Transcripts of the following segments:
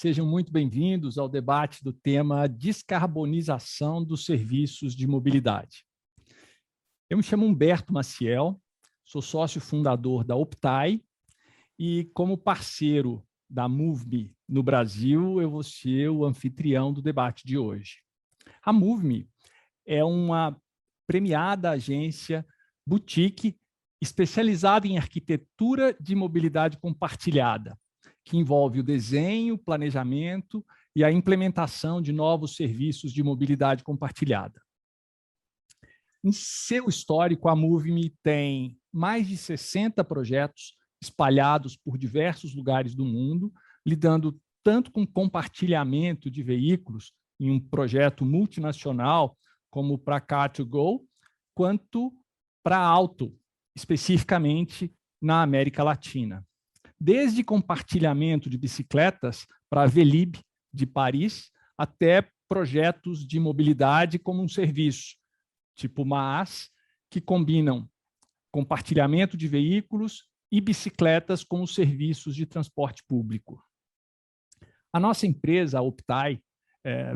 Sejam muito bem-vindos ao debate do tema Descarbonização dos Serviços de Mobilidade. Eu me chamo Humberto Maciel, sou sócio fundador da Optai e, como parceiro da MoveMe no Brasil, eu vou ser o anfitrião do debate de hoje. A MoveMe é uma premiada agência boutique especializada em arquitetura de mobilidade compartilhada, que envolve o desenho, planejamento e a implementação de novos serviços de mobilidade compartilhada. Em seu histórico, a MoveMe tem mais de 60 projetos espalhados por diversos lugares do mundo, lidando tanto com compartilhamento de veículos em um projeto multinacional, como para Car2Go, quanto para auto, especificamente na América Latina. Desde compartilhamento de bicicletas para a Velib de Paris, até projetos de mobilidade como um serviço, tipo MaaS, que combinam compartilhamento de veículos e bicicletas com os serviços de transporte público. A nossa empresa, a Optai,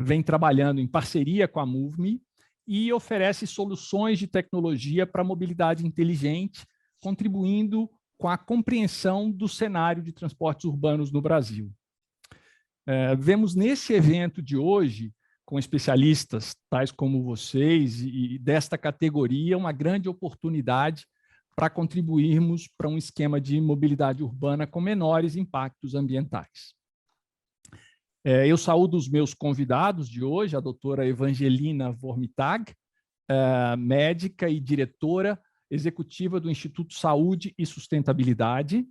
vem trabalhando em parceria com a MoveMe e oferece soluções de tecnologia para mobilidade inteligente, contribuindo com a compreensão do cenário de transportes urbanos no Brasil. Vemos nesse evento de hoje, com especialistas tais como vocês e desta categoria, uma grande oportunidade para contribuirmos para um esquema de mobilidade urbana com menores impactos ambientais. Eu saúdo os meus convidados de hoje, a doutora Evangelina Vormitag, médica e diretora executiva do Instituto Saúde e Sustentabilidade,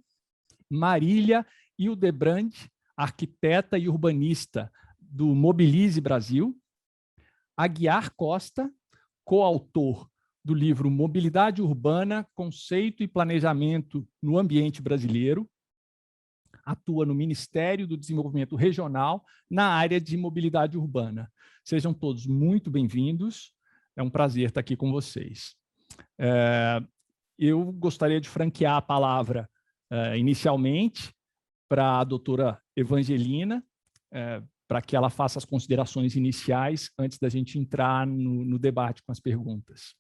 Marília Hildebrand, arquiteta e urbanista do Mobilize Brasil, Aguiar Costa, coautor do livro Mobilidade Urbana, Conceito e Planejamento no Ambiente Brasileiro, atua no Ministério do Desenvolvimento Regional na área de mobilidade urbana. Sejam todos muito bem-vindos, é um prazer estar aqui com vocês. Eu gostaria de franquear a palavra inicialmente para a doutora Evangelina, para que ela faça as considerações iniciais antes da gente entrar no debate com as perguntas.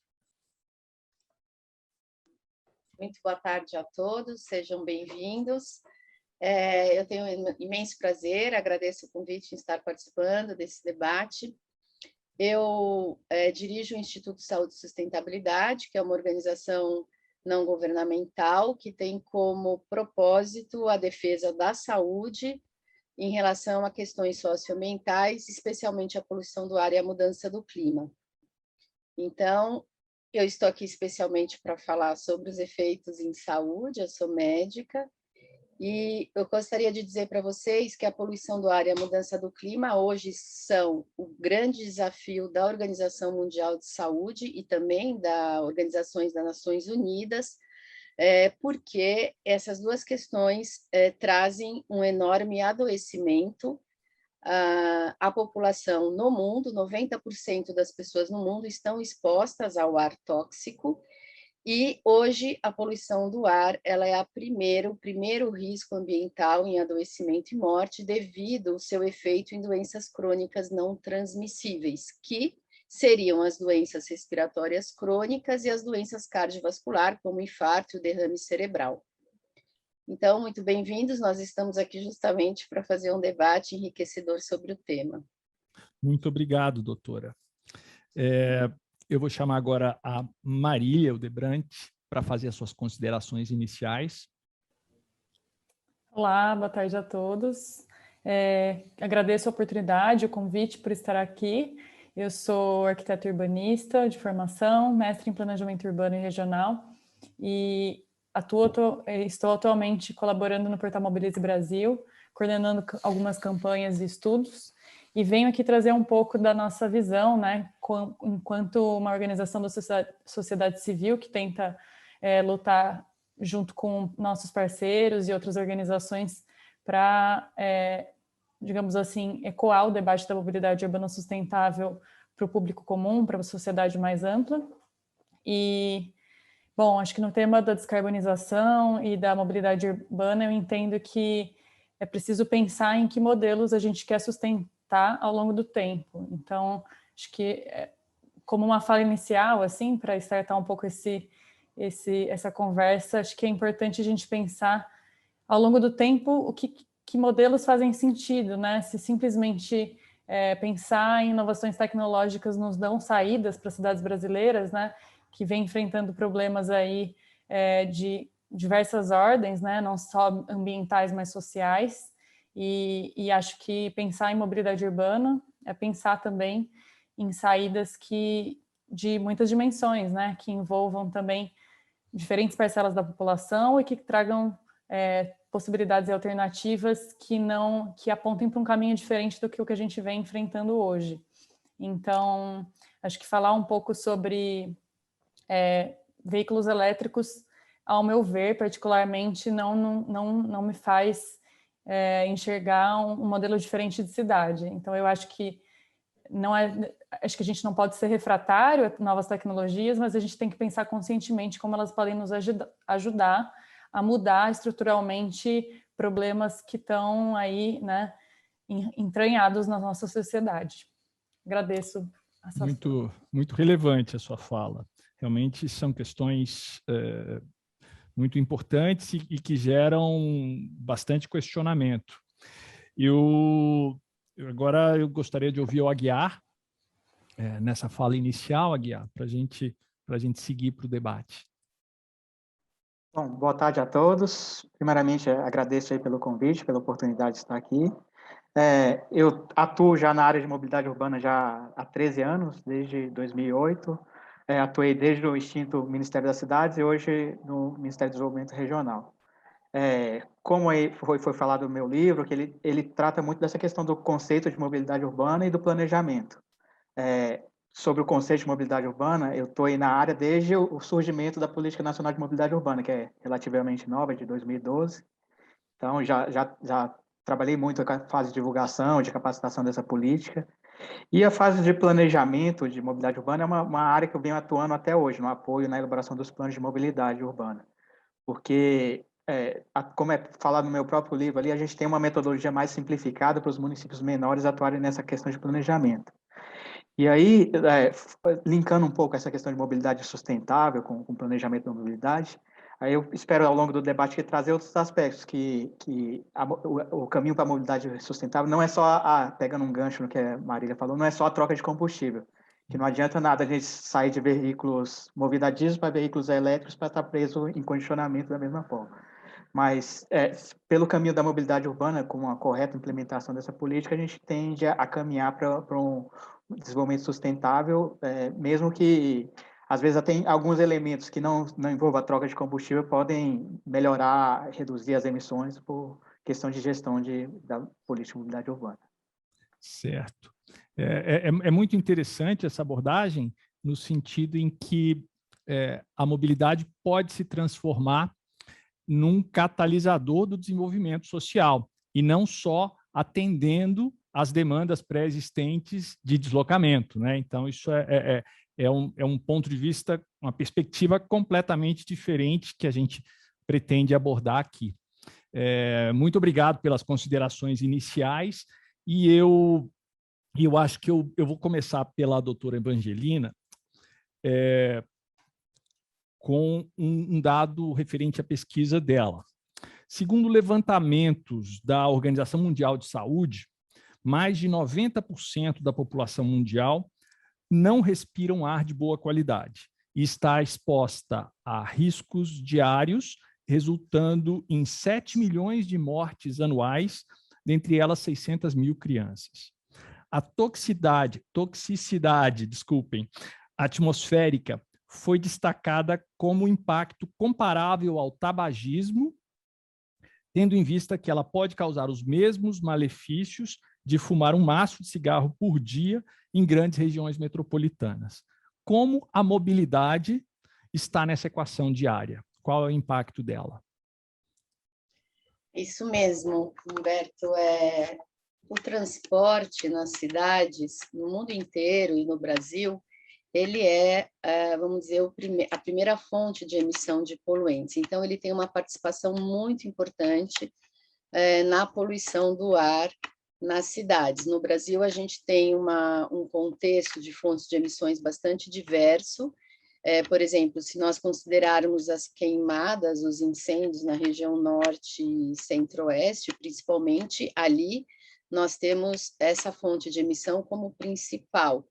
Muito boa tarde a todos, sejam bem-vindos. Eu tenho um imenso prazer, agradeço o convite em estar participando desse debate. Eu dirijo o Instituto Saúde e Sustentabilidade, que é uma organização não governamental que tem como propósito a defesa da saúde em relação a questões socioambientais, especialmente a poluição do ar e a mudança do clima. Então, eu estou aqui especialmente para falar sobre os efeitos em saúde, eu sou médica, e eu gostaria de dizer para vocês que a poluição do ar e a mudança do clima hoje são o grande desafio da Organização Mundial de Saúde e também das Organizações das Nações Unidas, porque essas duas questões trazem um enorme adoecimento à população no mundo. 90% das pessoas no mundo estão expostas ao ar tóxico. E hoje a poluição do ar ela é o primeiro risco ambiental em adoecimento e morte devido ao seu efeito em doenças crônicas não transmissíveis, que seriam as doenças respiratórias crônicas e as doenças cardiovasculares, como o infarto e o derrame cerebral. Então, muito bem-vindos, nós estamos aqui justamente para fazer um debate enriquecedor sobre o tema. Muito obrigado, doutora. Eu vou chamar agora a Marília Hildebrand para fazer as suas considerações iniciais. Olá, boa tarde a todos. Agradeço a oportunidade, o convite por estar aqui. Eu sou arquiteta urbanista de formação, mestre em planejamento urbano e regional e estou atualmente colaborando no Portal Mobilize Brasil, coordenando algumas campanhas e estudos. E venho aqui trazer um pouco da nossa visão, né, enquanto uma organização da sociedade civil que tenta lutar junto com nossos parceiros e outras organizações para, digamos assim, ecoar o debate da mobilidade urbana sustentável para o público comum, para a sociedade mais ampla. E, bom, acho que no tema da descarbonização e da mobilidade urbana, eu entendo que é preciso pensar em que modelos a gente quer sustentar ao longo do tempo. Então, acho que, como uma fala inicial, assim, para startar um pouco essa conversa, acho que é importante a gente pensar ao longo do tempo que modelos fazem sentido, né? Se simplesmente pensar em inovações tecnológicas nos dão saídas para as cidades brasileiras, né? Que vem enfrentando problemas aí de diversas ordens, né? Não só ambientais, mas sociais. E acho que pensar em mobilidade urbana é pensar também em saídas de muitas dimensões, né? Que envolvam também diferentes parcelas da população e que tragam possibilidades e alternativas que apontem para um caminho diferente do que o que a gente vem enfrentando hoje. Então, acho que falar um pouco sobre veículos elétricos, ao meu ver, particularmente, não me faz enxergar um modelo diferente de cidade. Então, eu acho que acho que a gente não pode ser refratário a novas tecnologias, mas a gente tem que pensar conscientemente como elas podem nos ajudar a mudar estruturalmente problemas que estão aí, né, entranhados na nossa sociedade. Agradeço a sua fala. Muito relevante a sua fala. Realmente são questões muito importantes e que geram bastante questionamento. Agora eu gostaria de ouvir o Aguiar, nessa fala inicial, Aguiar, para a gente seguir para o debate. Bom, boa tarde a todos. Primeiramente, agradeço aí pelo convite, pela oportunidade de estar aqui. Eu atuo já na área de mobilidade urbana já há 13 anos, desde 2008. Atuei desde o extinto Ministério das Cidades e hoje no Ministério do Desenvolvimento Regional. Como foi falado no meu livro, que ele trata muito dessa questão do conceito de mobilidade urbana e do planejamento. Sobre o conceito de mobilidade urbana, eu estou aí na área desde o surgimento da Política Nacional de Mobilidade Urbana, que é relativamente nova, de 2012. Então, já trabalhei muito com a fase de divulgação, de capacitação dessa política. E a fase de planejamento de mobilidade urbana é uma área que eu venho atuando até hoje, no apoio na elaboração dos planos de mobilidade urbana. Porque, como é falado no meu próprio livro ali, a gente tem uma metodologia mais simplificada para os municípios menores atuarem nessa questão de planejamento. E aí, linkando um pouco essa questão de mobilidade sustentável com planejamento da mobilidade, aí eu espero ao longo do debate trazer outros aspectos o caminho para a mobilidade sustentável não é só, pegando um gancho no que a Marília falou, não é só a troca de combustível, que não adianta nada a gente sair de veículos movidos a diesel para veículos elétricos para estar preso em condicionamento da mesma forma. Mas, pelo caminho da mobilidade urbana, com uma correta implementação dessa política, a gente tende a caminhar para um desenvolvimento sustentável, mesmo que, às vezes, até alguns elementos que não envolvam a troca de combustível podem melhorar, reduzir as emissões por questão de gestão da política de mobilidade urbana. Certo. É muito interessante essa abordagem, no sentido em que a mobilidade pode se transformar num catalisador do desenvolvimento social, e não só atendendo às demandas pré-existentes de deslocamento, né? Então, isso é um ponto de vista, uma perspectiva completamente diferente que a gente pretende abordar aqui. Muito obrigado pelas considerações iniciais, e eu acho que eu vou começar pela doutora Evangelina, com um dado referente à pesquisa dela. Segundo levantamentos da Organização Mundial de Saúde, mais de 90% da população mundial não respira um ar de boa qualidade e está exposta a riscos diários, resultando em 7 milhões de mortes anuais, dentre elas 600 mil crianças. A toxicidade atmosférica foi destacada como impacto comparável ao tabagismo, tendo em vista que ela pode causar os mesmos malefícios de fumar um maço de cigarro por dia em grandes regiões metropolitanas. Como a mobilidade está nessa equação diária? Qual é o impacto dela? Isso mesmo, Humberto. O transporte nas cidades, no mundo inteiro e no Brasil, ele vamos dizer, a primeira fonte de emissão de poluentes. Então, ele tem uma participação muito importante na poluição do ar nas cidades. No Brasil, a gente tem um contexto de fontes de emissões bastante diverso. Por exemplo, se nós considerarmos as queimadas, os incêndios na região norte e centro-oeste, principalmente, ali nós temos essa fonte de emissão como principal.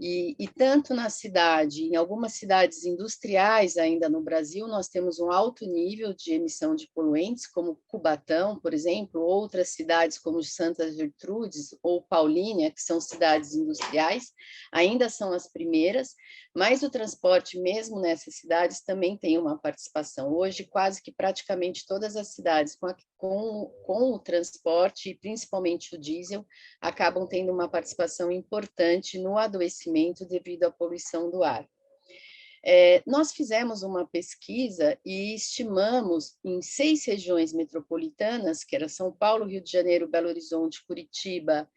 E tanto na cidade, em algumas cidades industriais ainda no Brasil, nós temos um alto nível de emissão de poluentes, como Cubatão, por exemplo, outras cidades como Santa Gertrudes ou Paulínia, que são cidades industriais, ainda são as primeiras, mas o transporte, mesmo nessas cidades, também tem uma participação. Hoje, quase que praticamente todas as cidades com o transporte, e principalmente o diesel, acabam tendo uma participação importante no adoecimento devido à poluição do ar. Nós fizemos uma pesquisa e estimamos em 6 regiões metropolitanas, que era São Paulo, Rio de Janeiro, Belo Horizonte, Curitiba,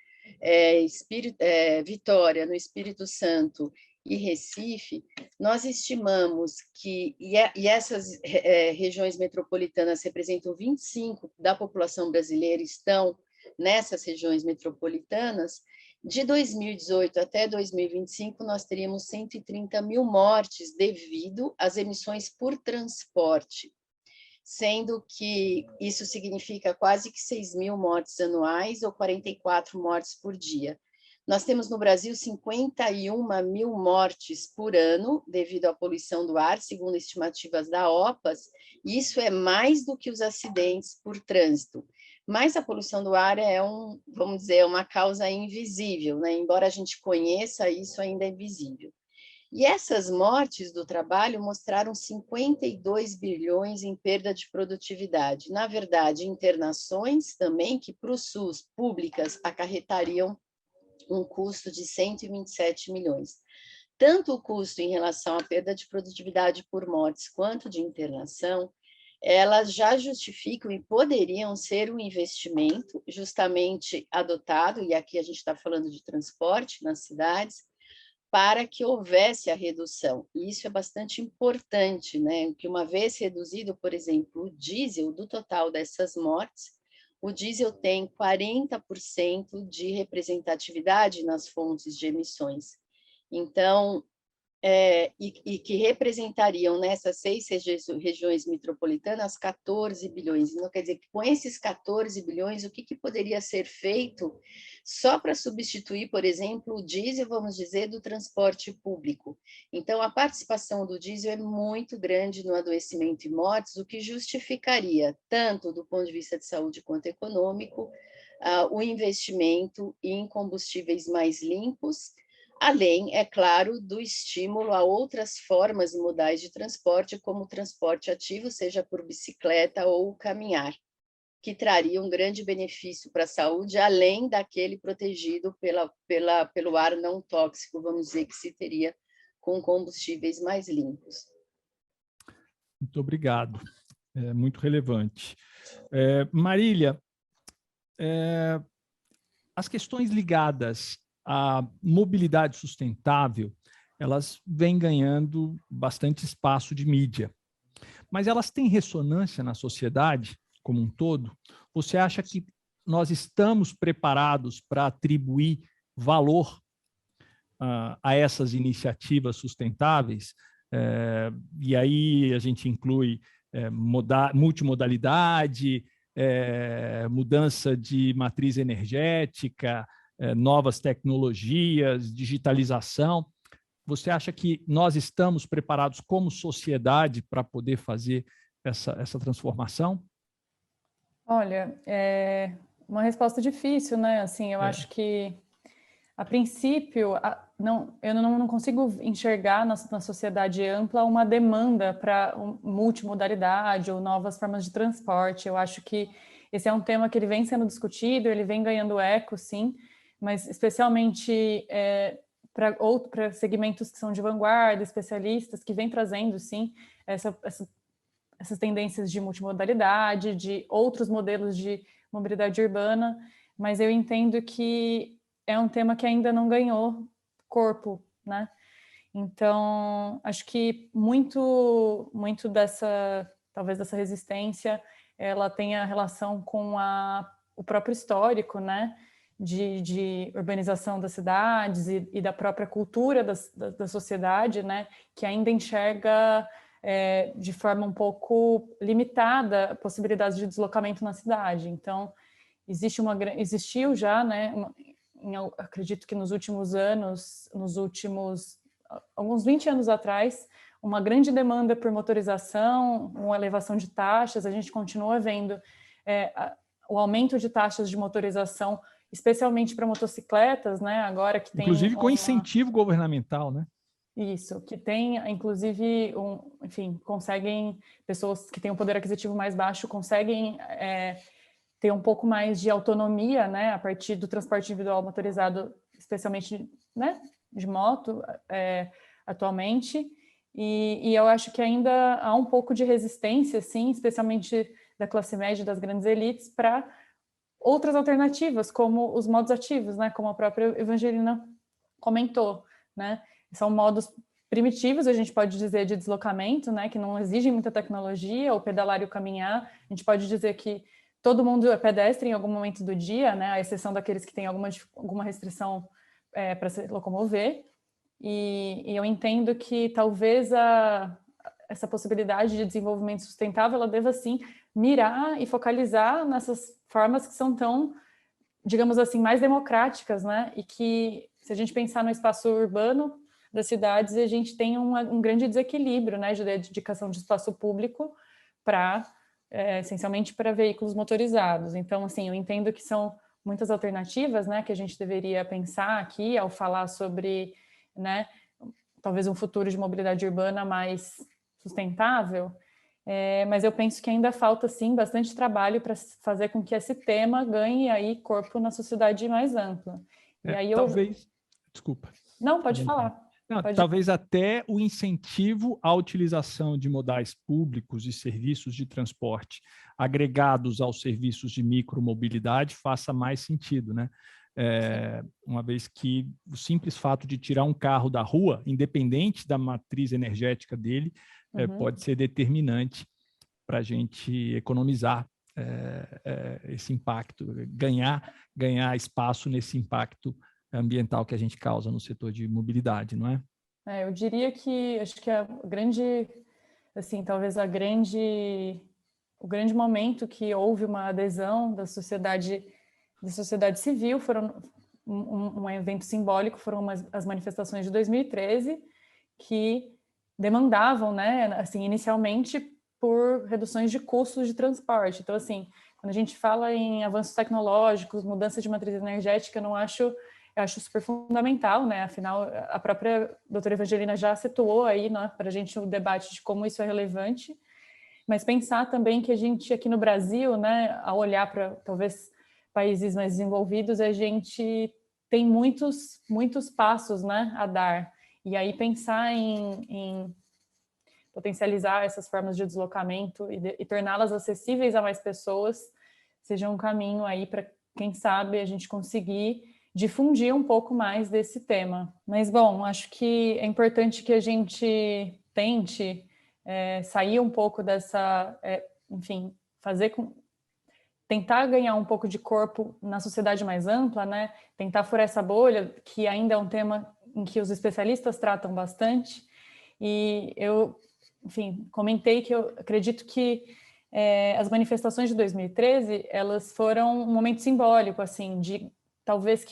Vitória, no Espírito Santo, e Recife, nós estimamos que, e essas regiões metropolitanas representam 25% da população brasileira, estão nessas regiões metropolitanas, de 2018 até 2025, nós teríamos 130 mil mortes devido às emissões por transporte, sendo que isso significa quase que 6 mil mortes anuais ou 44 mortes por dia. Nós temos no Brasil 51 mil mortes por ano devido à poluição do ar, segundo estimativas da OPAS, e isso é mais do que os acidentes por trânsito. Mas a poluição do ar vamos dizer, uma causa invisível, né? Embora a gente conheça, isso ainda é visível. E essas mortes do trabalho mostraram 52 bilhões em perda de produtividade. Na verdade, internações também, que para o SUS, públicas, acarretariam um custo de 127 milhões. Tanto o custo em relação à perda de produtividade por mortes quanto de internação, elas já justificam e poderiam ser um investimento justamente adotado, e aqui a gente está falando de transporte nas cidades, para que houvesse a redução. E isso é bastante importante, né? Que uma vez reduzido, por exemplo, o diesel, do total dessas mortes, o diesel tem 40% de representatividade nas fontes de emissões. Então, e que representariam nessas 6 regiões metropolitanas 14 bilhões. Então, quer dizer, que com esses 14 bilhões, o que poderia ser feito só para substituir, por exemplo, o diesel, vamos dizer, do transporte público? Então, a participação do diesel é muito grande no adoecimento e mortes, o que justificaria, tanto do ponto de vista de saúde quanto econômico, o investimento em combustíveis mais limpos, além, é claro, do estímulo a outras formas e modais de transporte, como o transporte ativo, seja por bicicleta ou caminhar, que traria um grande benefício para a saúde, além daquele protegido pelo ar não tóxico, vamos dizer, que se teria com combustíveis mais limpos. Muito obrigado, é muito relevante. Marília, as questões ligadas à mobilidade sustentável, elas vêm ganhando bastante espaço de mídia, mas elas têm ressonância na sociedade como um todo? Você acha que nós estamos preparados para atribuir valor a essas iniciativas sustentáveis? E aí a gente inclui multimodalidade, mudança de matriz energética, novas tecnologias, digitalização. Você acha que nós estamos preparados como sociedade para poder fazer essa transformação? Olha, é uma resposta difícil, né? Assim, eu acho que, a princípio, eu não consigo enxergar na sociedade ampla uma demanda para multimodalidade ou novas formas de transporte. Eu acho que esse é um tema que ele vem sendo discutido, ele vem ganhando eco, sim, mas especialmente para segmentos que são de vanguarda, especialistas, que vêm trazendo, sim, essas tendências de multimodalidade, de outros modelos de mobilidade urbana, mas eu entendo que é um tema que ainda não ganhou corpo, né? Então, acho que muito talvez dessa resistência ela tem a relação com o próprio histórico, né, de urbanização das cidades e da própria cultura da sociedade, né, que ainda enxerga de forma um pouco limitada possibilidades de deslocamento na cidade. Então, existiu já, né, acredito que nos últimos anos, alguns 20 anos atrás, uma grande demanda por motorização, uma elevação de taxas. A gente continua vendo o aumento de taxas de motorização, especialmente para motocicletas, né? Agora que tem inclusive com incentivo governamental, né? Isso, que tem, inclusive, enfim, pessoas que têm um poder aquisitivo mais baixo conseguem ter um pouco mais de autonomia, né, a partir do transporte individual motorizado, especialmente, né, de moto, atualmente. E eu acho que ainda há um pouco de resistência, sim, especialmente da classe média, das grandes elites, para outras alternativas, como os modos ativos, né, como a própria Evangelina comentou, né. São modos primitivos, a gente pode dizer, de deslocamento, né, que não exigem muita tecnologia, o pedalar e o caminhar. A gente pode dizer que todo mundo é pedestre em algum momento do dia, né, à exceção daqueles que têm alguma restrição para se locomover. E eu entendo que talvez essa possibilidade de desenvolvimento sustentável, ela deva, sim, mirar e focalizar nessas formas que são tão, digamos assim, mais democráticas, né, e que, se a gente pensar no espaço urbano das cidades, a gente tem um grande desequilíbrio, né, de dedicação de espaço público essencialmente para veículos motorizados. Então, assim, eu entendo que são muitas alternativas, né, que a gente deveria pensar aqui ao falar sobre, né, talvez um futuro de mobilidade urbana mais sustentável, mas eu penso que ainda falta, sim, bastante trabalho para fazer com que esse tema ganhe aí corpo na sociedade mais ampla. E aí talvez... Desculpa. Não, pode falar. Não, talvez até o incentivo à utilização de modais públicos e serviços de transporte agregados aos serviços de micromobilidade faça mais sentido, né? Uma vez que o simples fato de tirar um carro da rua, independente da matriz energética dele, pode ser determinante para a gente economizar esse impacto, ganhar espaço nesse impacto ambiental que a gente causa no setor de mobilidade, não é? Eu diria que, acho que a grande, assim, talvez o grande momento que houve uma adesão da sociedade civil foram um evento simbólico, foram as manifestações de 2013, que demandavam, né, assim, inicialmente por reduções de custos de transporte. Então, assim, quando a gente fala em avanços tecnológicos, mudança de matriz energética, eu acho super fundamental, né? Afinal, a própria doutora Evangelina já situou aí, né, para a gente o debate de como isso é relevante, mas pensar também que a gente aqui no Brasil, né, ao olhar para talvez países mais desenvolvidos, a gente tem muitos passos, né, a dar. E aí pensar em potencializar essas formas de deslocamento e torná-las acessíveis a mais pessoas seja um caminho aí para, quem sabe, a gente conseguir difundir um pouco mais desse tema. Mas, bom, acho que é importante que a gente tente sair um pouco dessa, enfim, tentar ganhar um pouco de corpo na sociedade mais ampla, né? Tentar furar essa bolha, que ainda é um tema em que os especialistas tratam bastante. E eu, enfim, comentei que eu acredito que as manifestações de 2013, elas foram um momento simbólico, assim, de talvez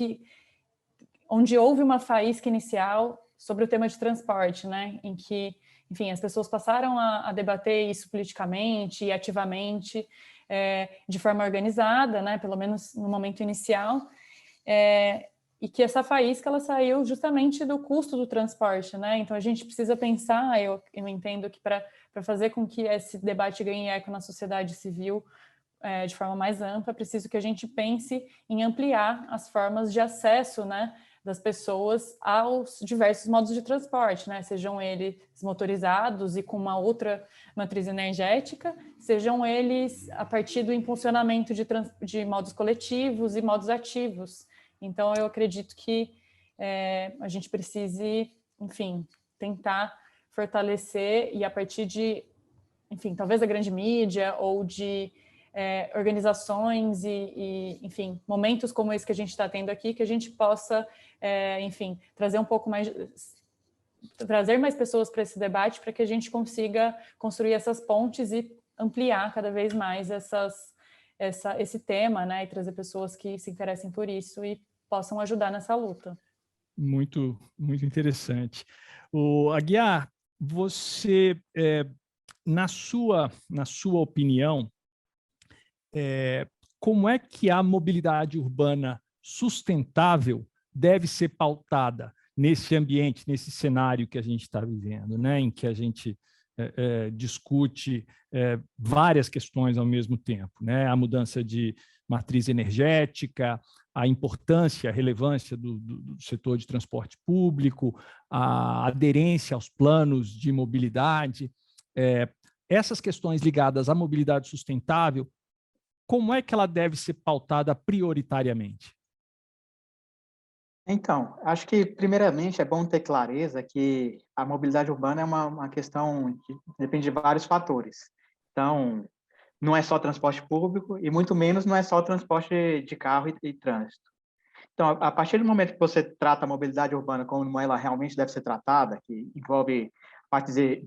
onde houve uma faísca inicial sobre o tema de transporte, né, em que, enfim, as pessoas passaram a debater isso politicamente e ativamente, de forma organizada, né, pelo menos no momento inicial, e que essa faísca ela saiu justamente do custo do transporte, né, então a gente precisa pensar, eu entendo que para fazer com que esse debate ganhe eco na sociedade civil, de forma mais ampla, é preciso que a gente pense em ampliar as formas de acesso, né, das pessoas aos diversos modos de transporte, né, sejam eles motorizados e com uma outra matriz energética, sejam eles a partir do impulsionamento de modos coletivos e modos ativos. Então, eu acredito que a gente precise, enfim, tentar fortalecer e a partir de, enfim, talvez da grande mídia ou de organizações enfim, momentos como esse que a gente está tendo aqui, que a gente possa, enfim, trazer mais pessoas para esse debate, para que a gente consiga construir essas pontes e ampliar cada vez mais esse tema, né, e trazer pessoas que se interessem por isso e possam ajudar nessa luta. Muito, muito interessante. Aguiar, você, na sua opinião, como é que a mobilidade urbana sustentável deve ser pautada nesse ambiente, nesse cenário que a gente está vivendo, né? Em que a gente discute várias questões ao mesmo tempo, né? A mudança de matriz energética, a importância, a relevância do setor de transporte público, a aderência aos planos de mobilidade, essas questões ligadas à mobilidade sustentável, como é que ela deve ser pautada prioritariamente? Então, acho que, primeiramente, é bom ter clareza que a mobilidade urbana é uma questão que depende de vários fatores. Então, não é só transporte público e, muito menos, não é só transporte de carro e trânsito. Então, a partir do momento que você trata a mobilidade urbana como ela realmente deve ser tratada, que envolve a parte de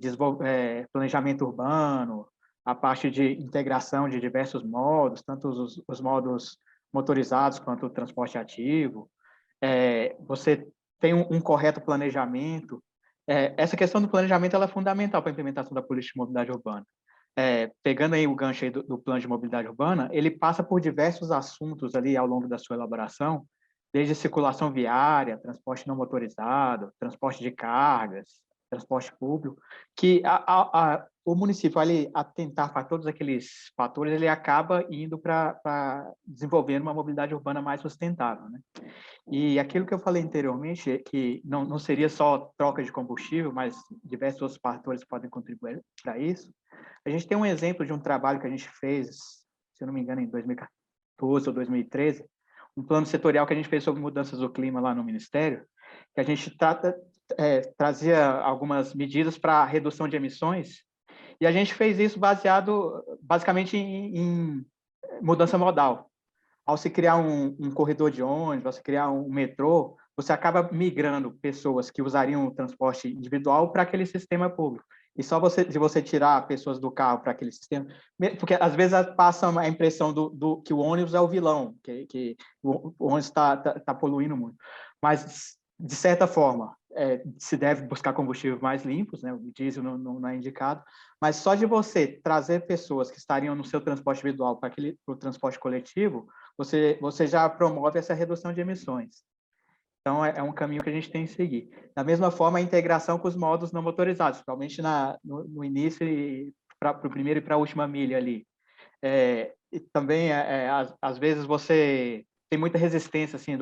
planejamento urbano, a parte de integração de diversos modos, tanto os modos motorizados quanto o transporte ativo, você tem um correto planejamento. Essa questão do planejamento ela é fundamental para a implementação da política de mobilidade urbana. Pegando aí o gancho aí do plano de mobilidade urbana, ele passa por diversos assuntos ali ao longo da sua elaboração, desde circulação viária, transporte não motorizado, transporte de cargas, transporte público, que o município, ali atentar para todos aqueles fatores, ele acaba indo para desenvolver uma mobilidade urbana mais sustentável, né? E aquilo que eu falei anteriormente, que não seria só troca de combustível, mas diversos outros fatores podem contribuir para isso. A gente tem um exemplo de um trabalho que a gente fez, se eu não me engano, em 2014 ou 2013, um plano setorial que a gente fez sobre mudanças do clima lá no Ministério, que a gente trazia algumas medidas para redução de emissões, e a gente fez isso baseado, basicamente, em mudança modal. Ao se criar um corredor de ônibus, ao se criar um metrô, você acaba migrando pessoas que usariam o transporte individual para aquele sistema público. E só se você tirar pessoas do carro para aquele sistema, porque às vezes passa a impressão que o ônibus é o vilão, que o ônibus está poluindo muito. Mas, de certa forma, se deve buscar combustíveis mais limpos, né? O diesel não é indicado, mas só de você trazer pessoas que estariam no seu transporte individual para o transporte coletivo, você já promove essa redução de emissões. Então, é um caminho que a gente tem que seguir. Da mesma forma, a integração com os modos não motorizados, principalmente no início, para o primeiro e para a última milha ali. E também, às vezes, você tem muita resistência assim,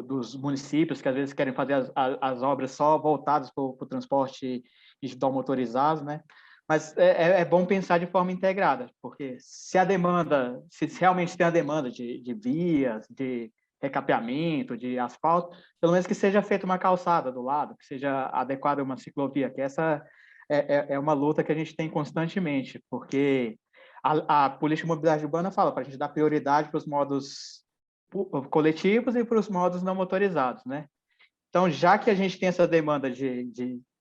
dos municípios, que às vezes querem fazer as obras só voltadas para o transporte individual motorizado, né? Mas é bom pensar de forma integrada, porque se realmente tem a demanda de vias, de recapeamento, de asfalto, pelo menos que seja feita uma calçada do lado, que seja adequada a uma ciclovia, que essa é uma luta que a gente tem constantemente, porque a política de mobilidade urbana fala para a gente dar prioridade para os modos coletivos e para os modos não motorizados, né? Então, já que a gente tem essa demanda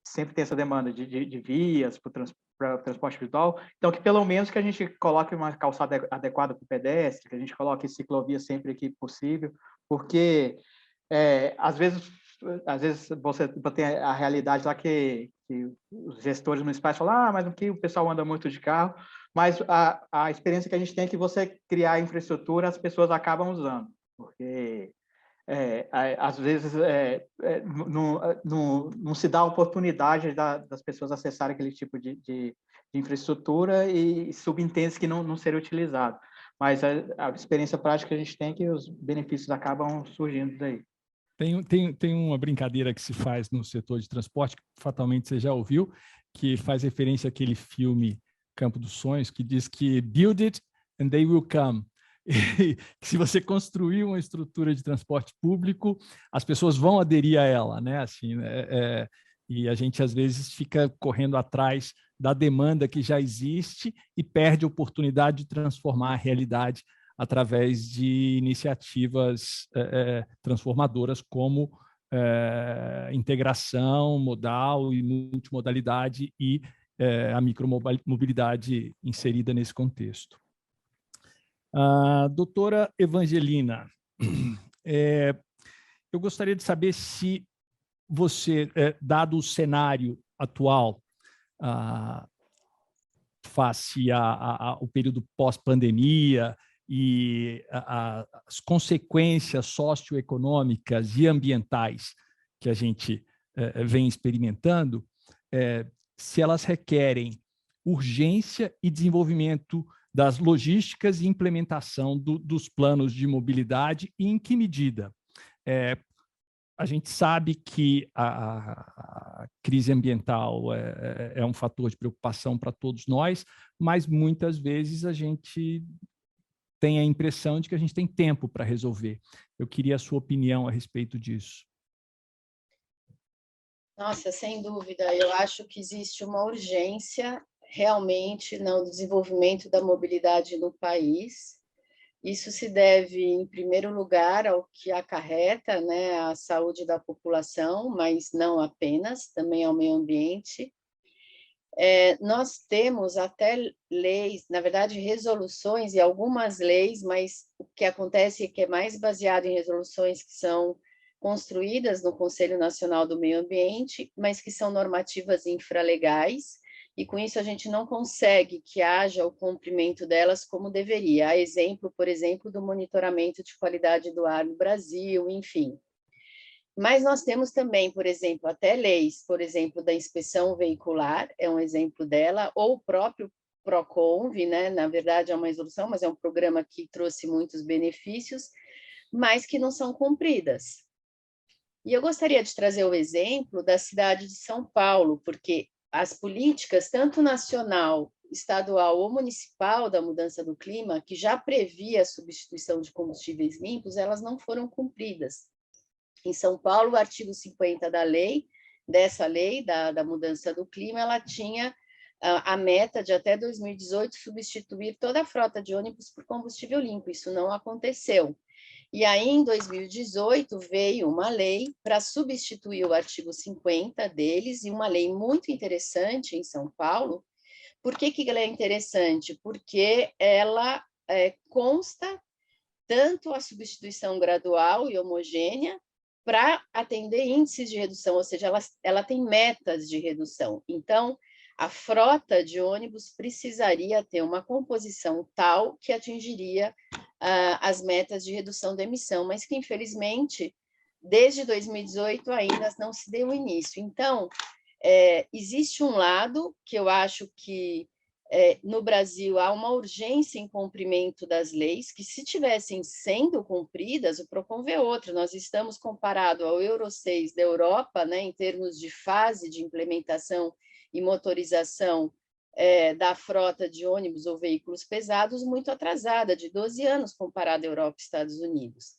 sempre tem essa demanda de vias para o transporte individual, então que pelo menos que a gente coloque uma calçada adequada para o pedestre, que a gente coloque ciclovia sempre que possível, porque às vezes você tem a realidade lá que os gestores municipais falam, mas aqui o pessoal anda muito de carro, mas a experiência que a gente tem é que você criar infraestrutura, as pessoas acabam usando, porque às vezes não se dá a oportunidade das pessoas acessarem aquele tipo de infraestrutura e subentende que não seria utilizado. Mas a experiência prática que a gente tem é que os benefícios acabam surgindo daí. Tem uma brincadeira que se faz no setor de transporte, que fatalmente você já ouviu, que faz referência àquele filme Campo dos Sonhos, que diz que build it and they will come. E se você construir uma estrutura de transporte público, as pessoas vão aderir a ela, né? Assim, E a gente, às vezes, fica correndo atrás da demanda que já existe e perde a oportunidade de transformar a realidade através de iniciativas transformadoras como integração modal e multimodalidade e a micromobilidade inserida nesse contexto. Doutora Evangelina, eu gostaria de saber se você, dado o cenário atual, face ao período pós-pandemia e as consequências socioeconômicas e ambientais que a gente vem experimentando, se elas requerem urgência e desenvolvimento das logísticas e implementação dos planos de mobilidade e em que medida. A gente sabe que a crise ambiental é um fator de preocupação para todos nós, mas muitas vezes a gente tem a impressão de que a gente tem tempo para resolver. Eu queria a sua opinião a respeito disso. Nossa, sem dúvida, eu acho que existe uma urgência realmente no desenvolvimento da mobilidade no país. Isso se deve, em primeiro lugar, ao que acarreta, né, a saúde da população, mas não apenas, também ao meio ambiente. Nós temos até leis, na verdade, resoluções e algumas leis, mas o que acontece é que é mais baseado em resoluções que são construídas no Conselho Nacional do Meio Ambiente, mas que são normativas infralegais, e com isso a gente não consegue que haja o cumprimento delas como deveria. Há exemplo, por exemplo, do monitoramento de qualidade do ar no Brasil, enfim. Mas nós temos também, por exemplo, até leis, por exemplo, da inspeção veicular, é um exemplo dela, ou o próprio PROCONV, né? Na verdade é uma resolução, mas é um programa que trouxe muitos benefícios, mas que não são cumpridas. E eu gostaria de trazer o exemplo da cidade de São Paulo, porque as políticas, tanto nacional, estadual ou municipal da mudança do clima, que já previa a substituição de combustíveis limpos, elas não foram cumpridas. Em São Paulo, o artigo 50 da lei, da mudança do clima, ela tinha a meta de até 2018 substituir toda a frota de ônibus por combustível limpo. Isso não aconteceu. E aí, em 2018, veio uma lei para substituir o artigo 50 deles, e uma lei muito interessante em São Paulo. Por que ela é interessante? Porque ela consta tanto a substituição gradual e homogênea para atender índices de redução, ou seja, ela tem metas de redução. Então, a frota de ônibus precisaria ter uma composição tal que atingiria as metas de redução da emissão, mas que, infelizmente, desde 2018 ainda não se deu início. Então, existe um lado que eu acho que no Brasil há uma urgência em cumprimento das leis, que se tivessem sendo cumpridas, o PROCON vê outro. Nós estamos comparado ao Euro 6 da Europa, né, em termos de fase de implementação e motorização da frota de ônibus ou veículos pesados, muito atrasada, de 12 anos comparado à Europa e Estados Unidos.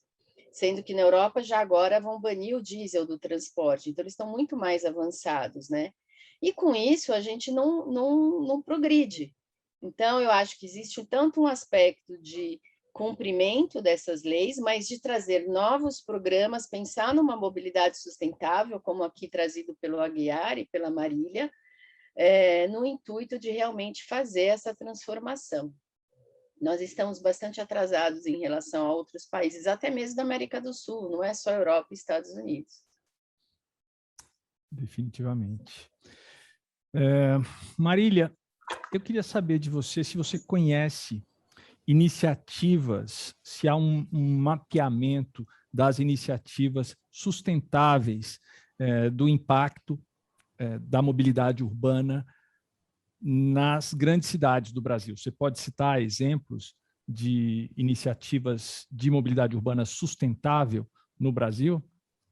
Sendo que na Europa já agora vão banir o diesel do transporte, então eles estão muito mais avançados, né? E com isso a gente não progride. Então, eu acho que existe tanto um aspecto de cumprimento dessas leis, mas de trazer novos programas, pensar numa mobilidade sustentável, como aqui trazido pelo Aguiar e pela Marília, no intuito de realmente fazer essa transformação. Nós estamos bastante atrasados em relação a outros países, até mesmo da América do Sul, não é só Europa e Estados Unidos. Definitivamente. Marília, eu queria saber de você se você conhece iniciativas, se há um mapeamento das iniciativas sustentáveis do impacto da mobilidade urbana nas grandes cidades do Brasil. Você pode citar exemplos de iniciativas de mobilidade urbana sustentável no Brasil?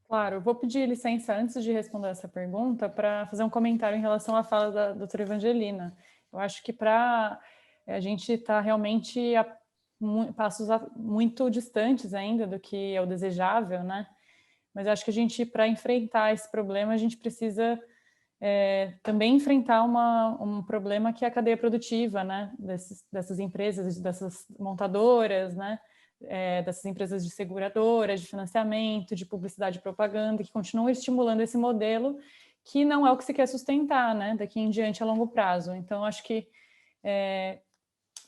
Claro, eu vou pedir licença antes de responder essa pergunta para fazer um comentário em relação à fala da doutora Evangelina. Eu acho que a gente está realmente a passos muito distantes ainda do que é o desejável, né? Mas eu acho que a gente, para enfrentar esse problema, a gente precisa também enfrentar um problema que é a cadeia produtiva, né, dessas empresas, dessas montadoras, né, dessas empresas de seguradoras, de financiamento, de publicidade e propaganda, que continuam estimulando esse modelo que não é o que se quer sustentar, né, daqui em diante a longo prazo. Então, acho que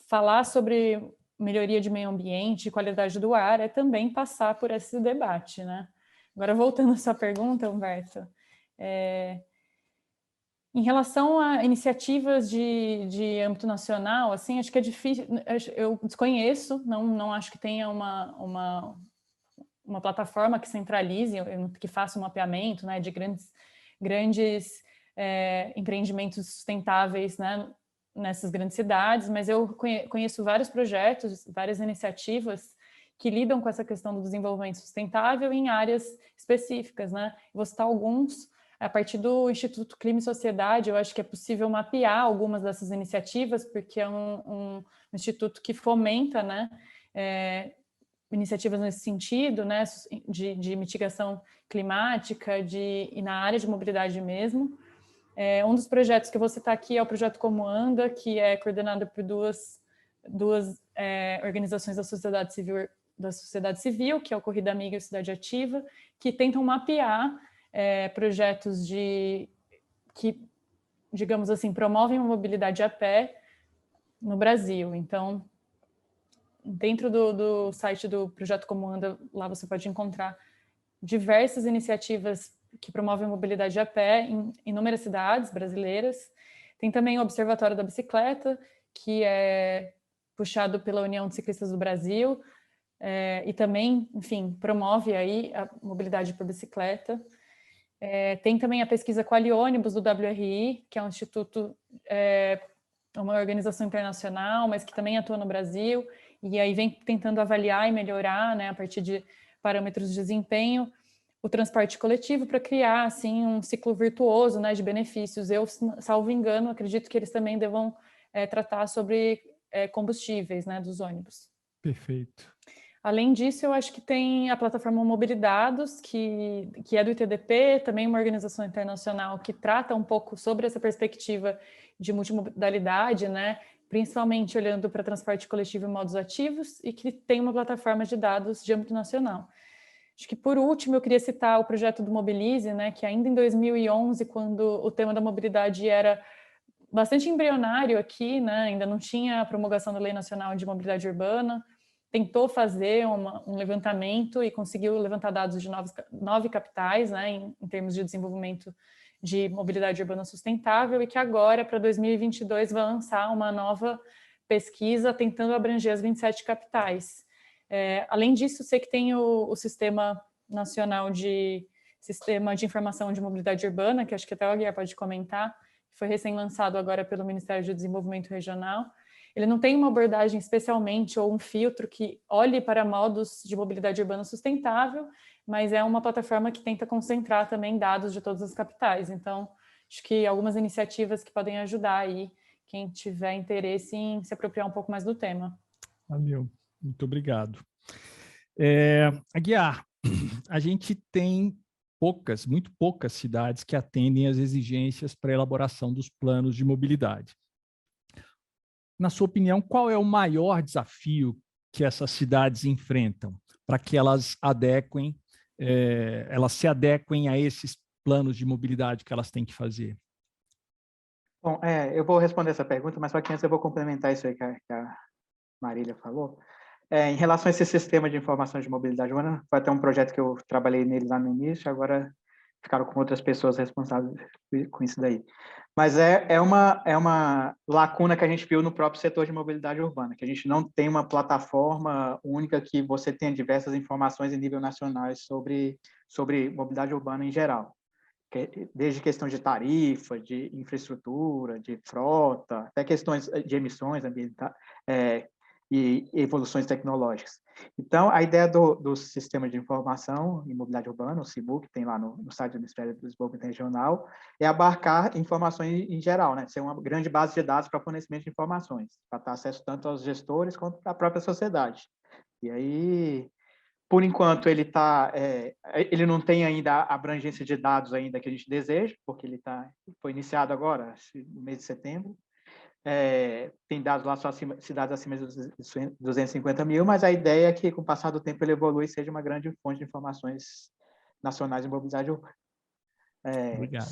falar sobre melhoria de meio ambiente e qualidade do ar é também passar por esse debate, né? Agora, voltando à sua pergunta, Humberto, em relação a iniciativas de âmbito nacional, assim, acho que é difícil, eu desconheço, não acho que tenha uma plataforma que centralize, que faça um mapeamento, né, de grandes empreendimentos sustentáveis, né, nessas grandes cidades, mas eu conheço vários projetos, várias iniciativas que lidam com essa questão do desenvolvimento sustentável em áreas específicas, né? Vou citar alguns. A partir do Instituto Clima e Sociedade, eu acho que é possível mapear algumas dessas iniciativas, porque é um instituto que fomenta, né, iniciativas nesse sentido, né, de mitigação climática e na área de mobilidade mesmo. Um dos projetos que eu vou citar aqui é o projeto Como Anda, que é coordenado por duas organizações da sociedade civil, que é o Corrida Amiga e Cidade Ativa, que tentam mapear projetos que, digamos assim, promovem a mobilidade a pé no Brasil. Então, dentro do site do Projeto Como Anda, lá você pode encontrar diversas iniciativas que promovem a mobilidade a pé em inúmeras cidades brasileiras. Tem também o Observatório da Bicicleta, que é puxado pela União de Ciclistas do Brasil, e também, enfim, promove aí a mobilidade por bicicleta. Tem também a pesquisa Quali-ônibus do WRI, que é um instituto, uma organização internacional, mas que também atua no Brasil, e aí vem tentando avaliar e melhorar, né, a partir de parâmetros de desempenho, o transporte coletivo para criar, assim, um ciclo virtuoso, né, de benefícios. Eu, salvo engano, acredito que eles também devam tratar sobre combustíveis, né, dos ônibus. Perfeito. Além disso, eu acho que tem a plataforma Mobilidados, que é do ITDP, também uma organização internacional que trata um pouco sobre essa perspectiva de multimodalidade, né? Principalmente olhando para transporte coletivo e modos ativos, e que tem uma plataforma de dados de âmbito nacional. Acho que, por último, eu queria citar o projeto do Mobilize, né? Que ainda em 2011, quando o tema da mobilidade era bastante embrionário aqui, né? Ainda não tinha a promulgação da Lei Nacional de Mobilidade Urbana, tentou fazer um levantamento e conseguiu levantar dados de 9 capitais, né, em termos de desenvolvimento de mobilidade urbana sustentável, e que agora, para 2022, vai lançar uma nova pesquisa tentando abranger as 27 capitais. Além disso, sei que tem o Sistema Nacional de Informação de Mobilidade Urbana, que acho que até o Aguiar pode comentar, que foi recém-lançado agora pelo Ministério do Desenvolvimento Regional. Ele não tem uma abordagem especialmente ou um filtro que olhe para modos de mobilidade urbana sustentável, mas é uma plataforma que tenta concentrar também dados de todas as capitais. Então, acho que algumas iniciativas que podem ajudar aí quem tiver interesse em se apropriar um pouco mais do tema. Valeu, muito obrigado. Aguiar, a gente tem muito poucas cidades que atendem às exigências para a elaboração dos planos de mobilidade. Na sua opinião, qual é o maior desafio que essas cidades enfrentam para que elas se adequem a esses planos de mobilidade que elas têm que fazer? Bom, eu vou responder essa pergunta, mas só que antes eu vou complementar isso aí que a Marília falou. Em relação a esse sistema de informação de mobilidade urbana, foi até um projeto que eu trabalhei nele lá no início, agora ficaram com outras pessoas responsáveis com isso daí. Mas é uma lacuna que a gente viu no próprio setor de mobilidade urbana, que a gente não tem uma plataforma única que você tenha diversas informações em nível nacional sobre mobilidade urbana em geral. Desde questão de tarifa, de infraestrutura, de frota, até questões de emissões ambientais, e evoluções tecnológicas. Então, a ideia do Sistema de Informação em Mobilidade Urbana, o SIMU, que tem lá no site do Ministério do Desenvolvimento Regional, é abarcar informações em geral, né? Ser uma grande base de dados para fornecimento de informações, para dar acesso tanto aos gestores quanto à própria sociedade. E aí, Por enquanto, ele não tem ainda a abrangência de dados ainda que a gente deseja, porque foi iniciado agora, no mês de setembro. Tem dados lá só cidades acima de 250 mil, mas a ideia é que, com o passar do tempo, ele evolui e seja uma grande fonte de informações nacionais de mobilidade urbana. Obrigado.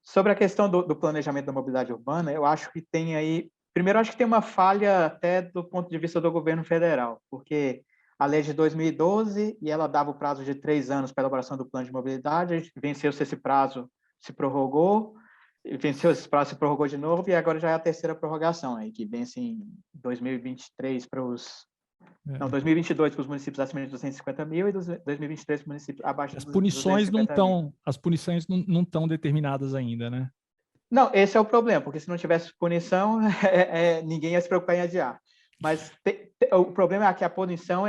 Sobre a questão do planejamento da mobilidade urbana, eu acho que tem aí... Primeiro, acho que tem uma falha até do ponto de vista do governo federal, porque a lei de 2012, e ela dava o prazo de 3 anos para a elaboração do plano de mobilidade, a gente venceu-se esse prazo, se prorrogou, venceu esse prazo, se prorrogou de novo, e agora já é a terceira prorrogação, aí, que vence em 2023 para os... Não, 2022 para os municípios acima de 250 mil e 2023 para os municípios abaixo de 250 mil. As punições não estão determinadas ainda, né? Não, esse é o problema, porque se não tivesse punição, ninguém ia se preocupar em adiar. Mas o problema é que a punição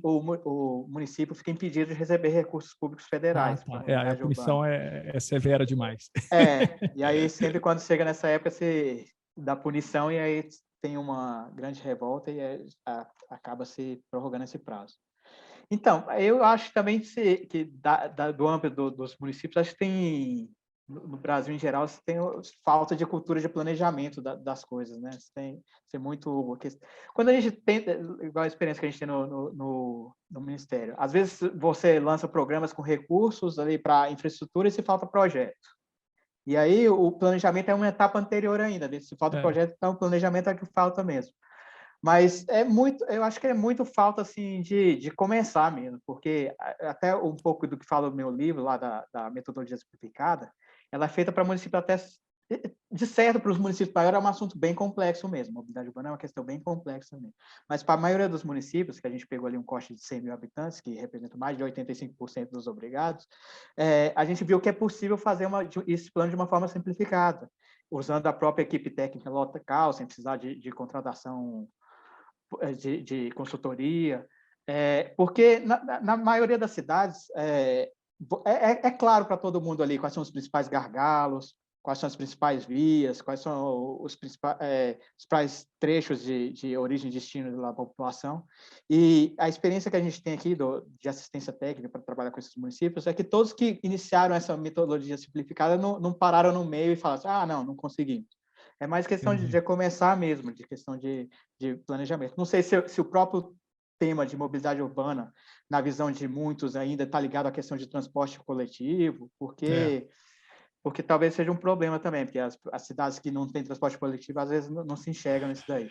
o município fica impedido de receber recursos públicos federais. Tá. A punição é severa demais. E aí sempre quando chega nessa época se dá punição e aí tem uma grande revolta e acaba se prorrogando esse prazo. Então, eu acho também que do âmbito dos municípios, acho que tem, no Brasil em geral, você tem falta de cultura de planejamento das coisas, né? Você tem muito... Quando a gente tem, igual a experiência que a gente tem no Ministério, às vezes você lança programas com recursos ali para infraestrutura e se falta projeto. E aí o planejamento é uma etapa anterior ainda, se falta projeto, então o planejamento é o que falta mesmo. Mas eu acho que é muito falta assim de começar mesmo, porque até um pouco do que fala o meu livro lá da metodologia simplificada, ela é feita para municípios até de certo para os municípios maiores é um assunto bem complexo mesmo. Mobilidade urbana é uma questão bem complexa mesmo. Mas para a maioria dos municípios, que a gente pegou ali um corte de 100 mil habitantes, que representa mais de 85% dos obrigados, a gente viu que é possível fazer esse plano de uma forma simplificada, usando a própria equipe técnica local, sem precisar de contratação de consultoria, porque na maioria das cidades é claro para todo mundo ali quais são os principais gargalos, quais são as principais vias, quais são os principais trechos de origem e destino da população. E a experiência que a gente tem aqui de assistência técnica para trabalhar com esses municípios é que todos que iniciaram essa metodologia simplificada não pararam no meio e falaram assim, não conseguimos. É mais questão de começar mesmo, de questão de planejamento. Não sei se o próprio tema de mobilidade urbana, na visão de muitos, ainda está ligado à questão de transporte coletivo, porque talvez seja um problema também, porque as cidades que não têm transporte coletivo, às vezes, não se enxergam nisso daí.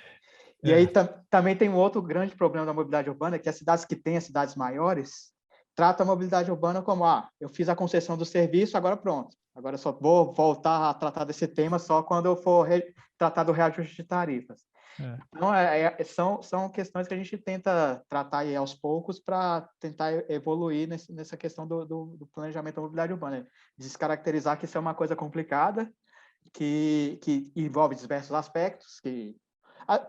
E aí também tem um outro grande problema da mobilidade urbana, que as cidades que têm as cidades maiores tratam a mobilidade urbana como, eu fiz a concessão do serviço, agora pronto. Agora só vou voltar a tratar desse tema só quando eu for tratar do reajuste de tarifas. Então, são questões que a gente tenta tratar aí aos poucos para tentar evoluir nessa questão do planejamento da mobilidade urbana. Descaracterizar que isso é uma coisa complicada, que envolve diversos aspectos,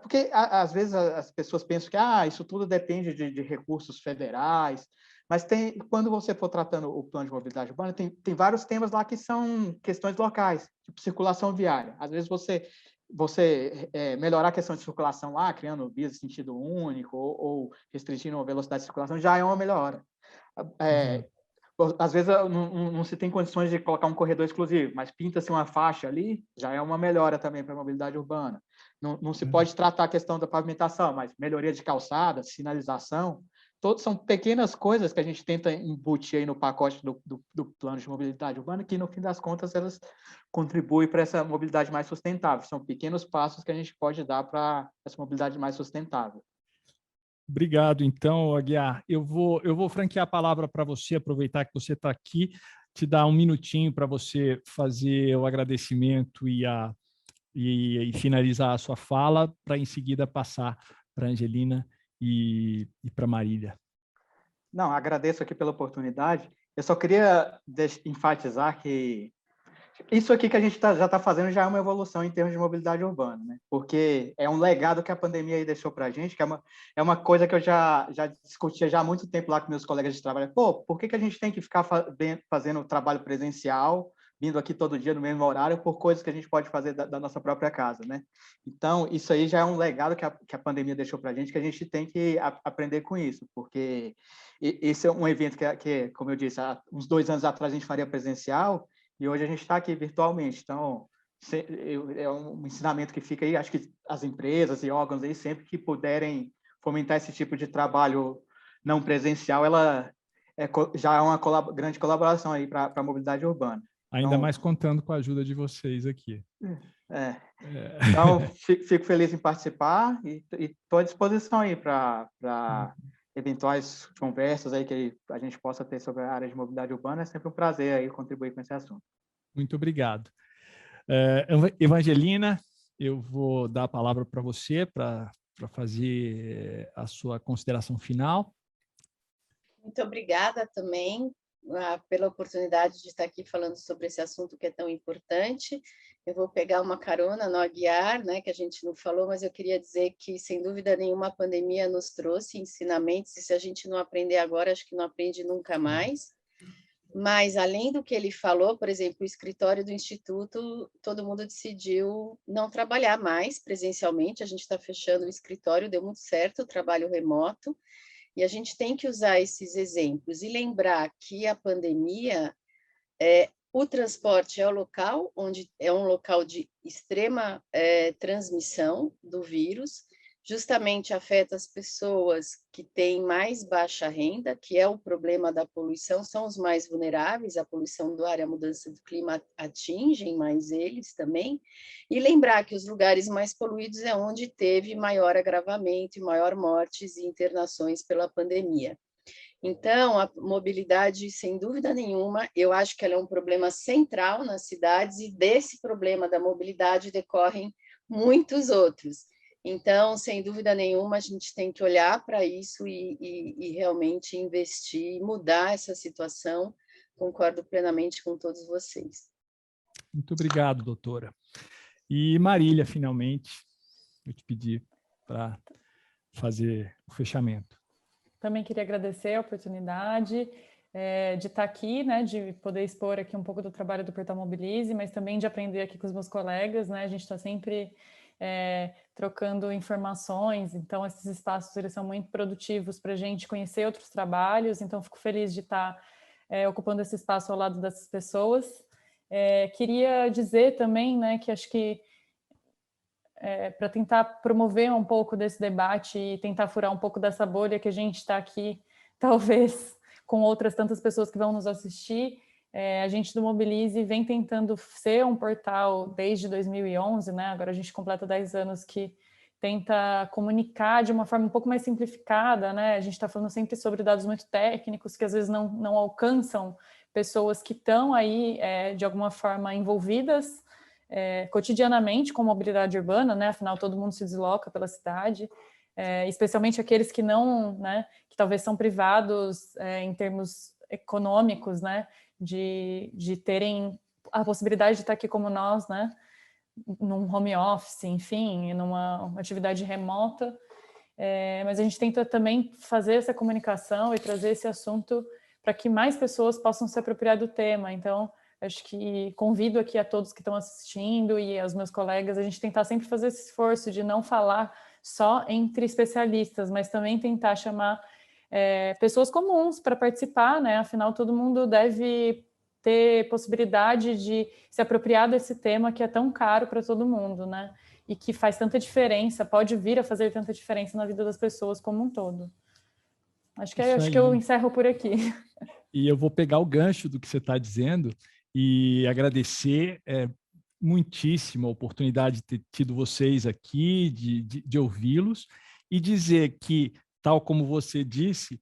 porque às vezes as pessoas pensam que isso tudo depende de recursos federais, mas quando você for tratando o plano de mobilidade urbana, tem vários temas lá que são questões locais, tipo circulação viária. Às vezes você melhorar a questão de circulação lá, criando vias de sentido único ou restringindo a velocidade de circulação, já é uma melhora. Às vezes não se tem condições de colocar um corredor exclusivo, mas pinta-se uma faixa ali, já é uma melhora também para a mobilidade urbana. Não se pode tratar a questão da pavimentação, mas melhoria de calçada, sinalização, todos são pequenas coisas que a gente tenta embutir aí no pacote do plano de mobilidade urbana, que no fim das contas elas contribuem para essa mobilidade mais sustentável. São pequenos passos que a gente pode dar para essa mobilidade mais sustentável. Obrigado, então, Aguiar. Eu vou franquear a palavra para você, aproveitar que você está aqui, te dar um minutinho para você fazer o agradecimento e finalizar a sua fala, para em seguida passar para a Angelina e para a Marília. Não, agradeço aqui pela oportunidade. Eu só queria enfatizar que isso aqui que a gente já está fazendo já é uma evolução em termos de mobilidade urbana, né? Porque é um legado que a pandemia aí deixou para a gente, que é uma coisa que eu já discutia já há muito tempo lá com meus colegas de trabalho. Por que a gente tem que ficar fazendo trabalho presencial vindo aqui todo dia no mesmo horário por coisas que a gente pode fazer da nossa própria casa, né? Então, isso aí já é um legado que a pandemia deixou para a gente tem que aprender com isso, porque esse é um evento que, como eu disse, há uns 2 anos atrás a gente faria presencial e hoje a gente está aqui virtualmente. Então, é um ensinamento que fica aí, acho que as empresas e órgãos aí, sempre que puderem fomentar esse tipo de trabalho não presencial, ela já é uma grande colaboração aí para a mobilidade urbana. Ainda então, mais contando com a ajuda de vocês aqui. Então, fico feliz em participar e estou à disposição aí para eventuais conversas aí que a gente possa ter sobre a área de mobilidade urbana. É sempre um prazer aí contribuir com esse assunto. Muito obrigado. Evangelina, eu vou dar a palavra para você para fazer a sua consideração final. Muito obrigada também pela oportunidade de estar aqui falando sobre esse assunto que é tão importante. Eu vou pegar uma carona no Aguiar, né, que a gente não falou, mas eu queria dizer que, sem dúvida nenhuma, a pandemia nos trouxe ensinamentos, e se a gente não aprender agora, acho que não aprende nunca mais. Mas, além do que ele falou, por exemplo, o escritório do Instituto, todo mundo decidiu não trabalhar mais presencialmente, a gente está fechando o escritório, deu muito certo o trabalho remoto, e a gente tem que usar esses exemplos e lembrar que a pandemia, o transporte é o local onde é um local de extrema transmissão do vírus, justamente afeta as pessoas que têm mais baixa renda, que é o problema da poluição, são os mais vulneráveis, a poluição do ar e a mudança do clima atingem mais eles também, e lembrar que os lugares mais poluídos é onde teve maior agravamento e maior mortes e internações pela pandemia. Então, a mobilidade, sem dúvida nenhuma, eu acho que ela é um problema central nas cidades, e desse problema da mobilidade decorrem muitos outros. Então, sem dúvida nenhuma, a gente tem que olhar para isso e realmente investir, mudar essa situação. Concordo plenamente com todos vocês. Muito obrigado, doutora. E Marília, finalmente, eu te pedi para fazer o fechamento. Também queria agradecer a oportunidade de estar aqui, né, de poder expor aqui um pouco do trabalho do Portal Mobilize, mas também de aprender aqui com os meus colegas, né, a gente está sempre trocando informações, então esses espaços eles são muito produtivos para a gente conhecer outros trabalhos, então fico feliz de estar ocupando esse espaço ao lado dessas pessoas. Queria dizer também, né, que acho que para tentar promover um pouco desse debate e tentar furar um pouco dessa bolha que a gente está aqui, talvez com outras tantas pessoas que vão nos assistir, a gente do Mobilize vem tentando ser um portal desde 2011, né? Agora a gente completa 10 anos que tenta comunicar de uma forma um pouco mais simplificada, né? A gente está falando sempre sobre dados muito técnicos que às vezes não alcançam pessoas que estão aí de alguma forma envolvidas cotidianamente com mobilidade urbana, né? Afinal todo mundo se desloca pela cidade, especialmente aqueles que não, né? Que talvez são privados em termos econômicos, né? De terem a possibilidade de estar aqui como nós, né? Num home office, enfim, numa atividade remota, mas a gente tenta também fazer essa comunicação e trazer esse assunto para que mais pessoas possam se apropriar do tema. Então, acho que convido aqui a todos que estão assistindo e aos meus colegas a gente tentar sempre fazer esse esforço de não falar só entre especialistas, mas também tentar chamar pessoas comuns para participar, né? Afinal, todo mundo deve ter possibilidade de se apropriar desse tema que é tão caro para todo mundo, né? E que faz tanta diferença, pode vir a fazer tanta diferença na vida das pessoas como um todo. Acho que eu encerro por aqui. E eu vou pegar o gancho do que você está dizendo e agradecer muitíssimo a oportunidade de ter tido vocês aqui, de ouvi-los, e dizer que, tal como você disse,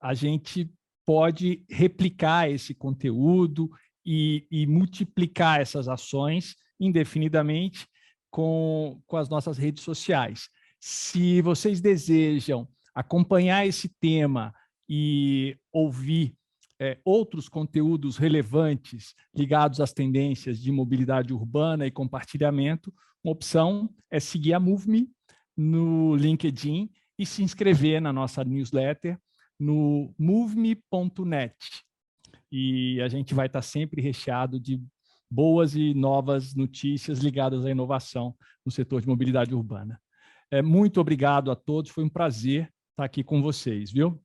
a gente pode replicar esse conteúdo e multiplicar essas ações indefinidamente com as nossas redes sociais. Se vocês desejam acompanhar esse tema e ouvir outros conteúdos relevantes ligados às tendências de mobilidade urbana e compartilhamento, uma opção é seguir a MoveMe no LinkedIn e se inscrever na nossa newsletter no moveme.net. E a gente vai estar sempre recheado de boas e novas notícias ligadas à inovação no setor de mobilidade urbana. Muito obrigado a todos, foi um prazer estar aqui com vocês, viu?